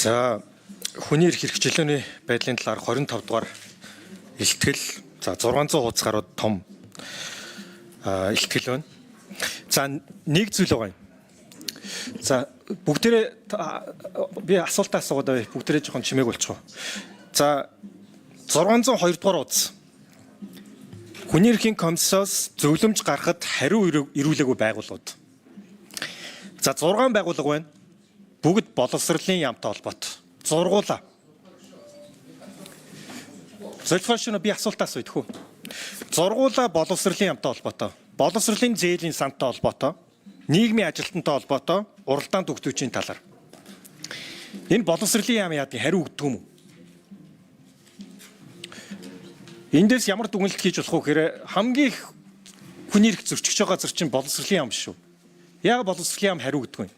За хүний эрх хэрэгжлөөний байдлын талаар 25 дугаар илтгэл за 600 хуудас гаруй том илтгэл байна. За нэг зүйл байгаа юм. За бүгдээрээ би асуултаа асуугаад бай. Бүгдээрээ жоохон чимээг болчихоо. За 602 дугаар хуудас. Хүний эрхийн комиссоос зөвлөмж гаргахад хариу ирүүлээгүй байгууллагууд. За 6 байгууллага байна. Бүгд боловсролын яамтай холбоотой. Зургуулаа. Зөвлөхөөр би асуултаа асуух үү? Зургуулаа боловсролын яамтай холбоотой. Боловсролын зээлийн сантай холбоотой. Нийгмийн ажилтнтай холбоотой. Уралдаан төгтөөчийн талаар. Энэ боловсролын яам яадаг хариу өгдөг юм уу? Эндээс ямар дүгнэлт хийж болох вэ гэхээр хамгийн их хүний эрх зөрчиж байгаа зөр чинь боловсролын яам шүү. Яг боловсролын яам хариу өгдөг юм.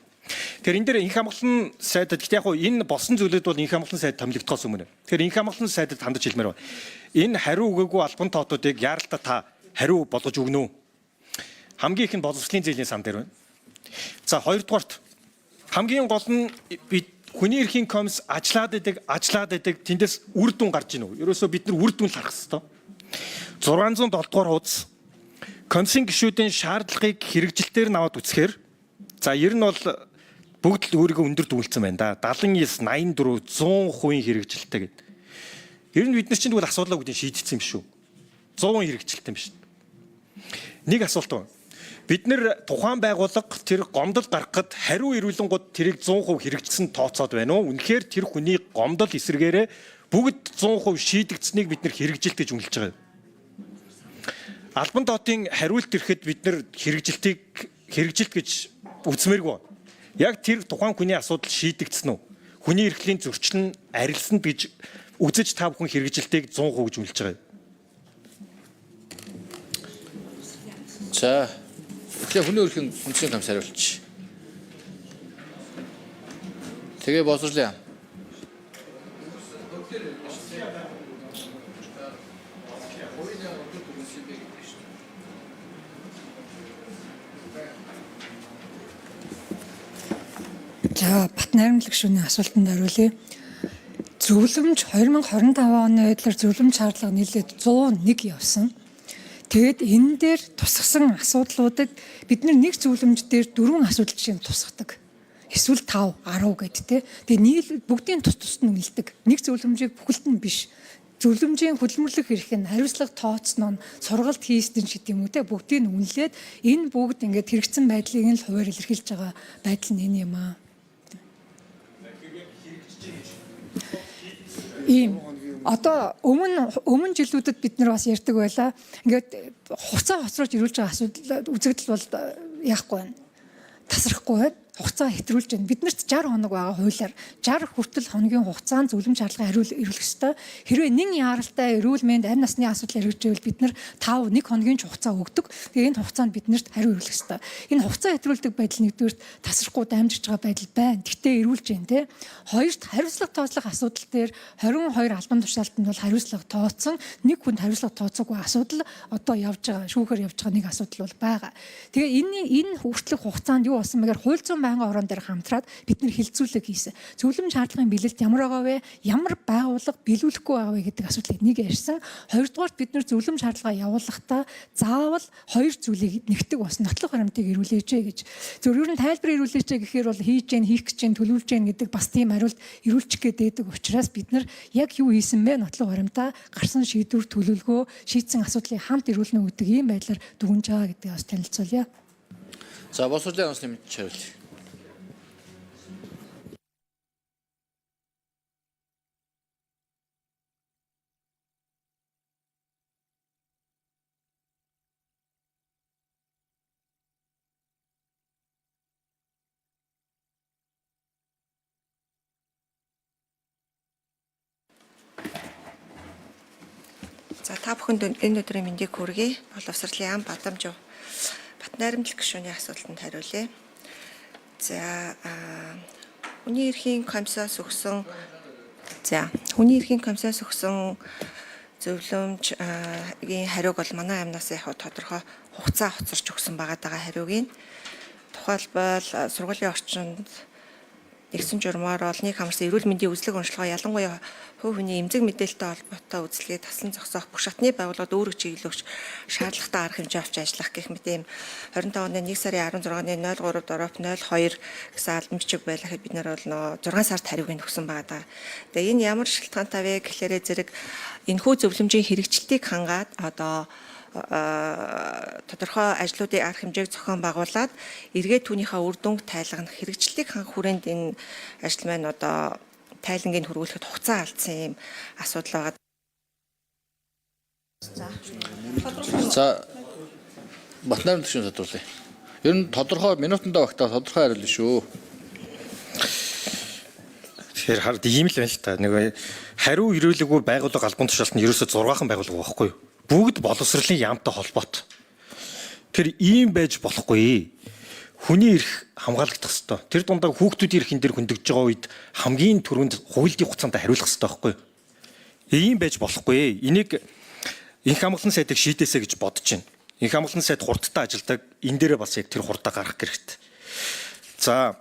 Тэгэхээр энэ дээр инх хамгаалалтын сайдад гэхдээ яг энэ болсон зүйлүүд бол инх хамгаалалтын сайд томилогдохоос өмнө. Тэгэхээр инх хамгаалалтын сайдад хандаж хэлмээр байна. Энэ хариу өгөөгүй албан тоотуудыг яаралтай та хариу болгож өгнө үү? Хамгийн их нь боловсролын зээлийн сан дээр байна. За хоёрдугаарт хамгийн гол нь бид хүний эрхийн комисс ажиллаад идэг тэндээс үр дүн гарч ийн үү? Ерөөсөө бид нар үр дүн л харах хэрэгтэй. 607 дугаар хуудас комиссийн гишүүдийн шаардлагыг хэрэгжилтээр наваад үсгээр за ер нь бол бүгд л өөрийгөө өндөр дүгнэлцэн байна да. 79, 84, 100% хэрэгжилттэй гэдэг. Ер нь бид нар чинь тэгвэл асуудлаа бүгдийг шийдчихсэн юм шүү. 100% хэрэгжилттэй юм шүү. Нэг асуулт байна. Бид нэр тухайн байгууллага тэр гомдол гаргахад хариу ирүүлэнгууд тэрийг 100% хэрэгжсэн тооцоод байна уу? Үнэхээр тэр хүний гомдол эсрэгээрээ бүгд 100% шийдэгдсэнийг бид нэр хэрэгжилт гэж үнэлж байгаа юм. Албан тоотын хариулт ирэхэд бид нэр хэрэгжилт гэж үзмээргүй. Яг тэр тухайн хүний асуудал шийдэгдсэн үү? Хүний эрхлийн зөрчил нь арилсанд гэж үзэж та бүхэн хэрэгжилтийг 100% гэж үнэлж байгаа юм. За тэгэхээр хүний эрхийн үндэсний комисс хариулчих. Тэгээ боловсролын яам. За бат найрамдлаг шүүний асуултанд хариулъя. Зөвлөмж 2025 оны байдлаар зөвлөмж шаардлага нийлээд 101 явсан. Тэгэд энэ дээр тусгасан асуудлуудад бид нэг зөвлөмж дээр 4 асуудал жишээ нь тусгадаг. Эсвэл 5, 10 гэд тэ. Тэгээ бүгдийн тус нь үнэлдэг. Нэг зөвлөмжийг бүхэлд нь биш. Зөвлөмжийн хөдөлмөрлөх эрх нь хариуцлага тооцсон нь сургалт хийсэн ч гэдэм үү те бүгдийг нь үнэлээд энэ бүгд ингээд хэрэгцсэн байдлыг нь л хуваар илэрхийлж байгаа байдал нь энэ юм аа. Ийм одоо өмнө жилүүдэд бид нар бас ярьдаг байлаа. Ингээд хугацаа хоцроож ирүүлж байгаа асуудал үзэгдэл бол яахгүй байна. Тасрахгүй байна. Хугацаа хэтрүүлж байна. Биднэрт 60 хоног байгаа хуулиар 60 хүртэл хоногийн хугацаанд зөвлөмж шаардлагаа ирүүлэх ёстой. Хэрвээ нэг яаралтай эрүүл мэнд амь насны асуудал хэрэгжижвэл бид нар 1 хоногийн хугацаа өгдөг. Тэгээ энэ хугацаанд биднэрт хариу ирүүлэх ёстой. Энэ хугацаа хэтрүүлдэг байдал нэгдүгээр тасрахгүй дамжиж байгаа байдал байна. Гэхдээ ирүүлж байна те. Хоёрт хариуцлага тооцох асуудал дээр 22 албан тушаалтанд бол хариуцлага тооцсон, нэг хүнд хариуцлага тооцоогүй асуудал одоо явж байгаа, шүүхээр явж байгаа нэг асуудал бол байгаа. Тэгээ энэ хүртэлх хугацаанд юу болсон мэгээр хууль зүйн байнгын орон дээр хамтраад бид нэр хилцүүлэг хийсэн. Зөвлөмж шаардлагын бэлэлт ямар байгаа вэ? Ямар байгууллага биелүүлэхгүй байгаа вэ гэдэг асуудлыг нэг ярьсан. Хоёрдугаарт бид нэр зөвлөмж шаардлага явуулахдаа заавал 2 зүйлийг нэгтгэг бас нотлох баримтыг ирүүлээч гэж. Зөв ер нь тайлбар ирүүлээч гэхээр бол хийж гэн, хийх гэж гэн, төлөвлөж гэн гэдэг бас тийм хариулт ирүүлчих гээд байдаг учраас бид нар яг юу хийсэн бэ? Нотлох баримтаа гарсан шийдвэр төлөвлөгөө, шийдсэн асуудлыг хамт ирүүлнэ гэдэг ийм байдлаар дүгнж байгаа гэдгийг бас танилцуулъя. За боловсролын яамс нэмж хариулъя. За та бүхэнд энэ өдрийн мэндийг хүргэе. Боловсролын яам Бадамжуу бат найрамдлаг гишүүний асуултанд хариулъя. За хүний эрхийн комиссоос өгсөн зөвлөмжийн хариуг бол манай амнаас яг тодорхой хугацаа хоцорч өгсөн байгаа хариуг нь тухайлбал сургуулийн орчинд нэгсэн журмаар олныг хамарсан эрүүл мэндийн үзлэг онцлогоо ялангуяа хувь хүний эмзэг мэдээлэлтэй холбоотой үзлэгийг таслан зогсоох бүх шатны байгууллагад өөрөг чиглүүлж шаардлагатай арга хэмжээ авч ажиллах гэх мэт ийм 25 оны 1 сарын 16-ны 03 дорооп 02 гэсэн албан бичиг байлгахад бид нар бол 6 сард хариуг нь өгсөн байгаа. Тэгээ энэ ямар шалтгаантай вэ гэхээр зэрэг энэхүү зөвлөмжийн хэрэгжилтийг хангаад одоо тодорхой ажлуудын арга хэмжээг зохион байгуулад эргээд түүнийхээ үр дүнг тайлгнах хэрэгжилтийг хангах хүрээнд энэ ажил маань одоо тайлангийг хөрвүүлэхэд хугацаа алдсан юм асуудал байгаа. За Батнайрамд гишүүн тодруулъя. Ер нь тодорхой минутандаа багтаа тодорхой хариулна шүү. Тэгэхээр хард ийм л байна л та. Нэг хариу ирүүлэггүй байгууллага албан тушаалт нь ерөөсөө 6хан байгууллага байхгүй юу? Бүгд боловсролын яамтай холбоотой. Тэр ийм байж болохгүй. Хүний эрх хамгаалагдах ёстой. Тэр дундаа хүүхдүүдийн эрх энэ дэр хөндөгж байгаа үед хамгийн түрүүнд хуулийг хугацаанд хариулах ёстой байхгүй юу? Ийм байж болохгүй. Энийг Инх хамгаалсан сайдыг шийдээсэй гэж бодож байна. Инх хамгаалсан сайд хурдтай ажилдаг. Энэ дээрээ бас яг тэр хурдаа гарах хэрэгтэй. За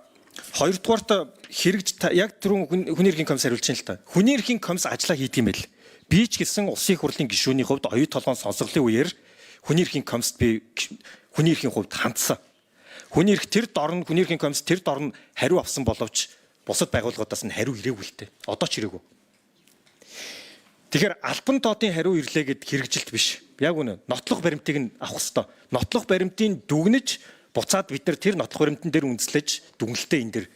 хоёрдугаарт хэрэгж яг түрүүн хүний эрхийн комисс хариулж байна л та. Хүний эрхийн комисс ажиллаа хийдэг юм байл. Би ч гэсэн улсын их хурлын гишүүний хувьд оюу толгойн сонсголын үеэр хүний эрхийн комиссд би хүний эрхийн хувьд хандсан. Хүний эрх тэр дорн хүний эрхийн комисс тэр дорн хариу авсан боловч бусад байгууллагуудаас нь хариу ирээгүй л дээ. Одоо ч ирээгүй. Тэгэхээр албан тоодын хариу ирлээ гэд хэрэгжилт биш. Яг үнэ нотлох баримтыг нь авах хэвээр. Нотлох баримтын дүгнэж буцаад бид нар тэр нотлох баримтан дээр үндэслэж дүгнэлтээ энэ дэр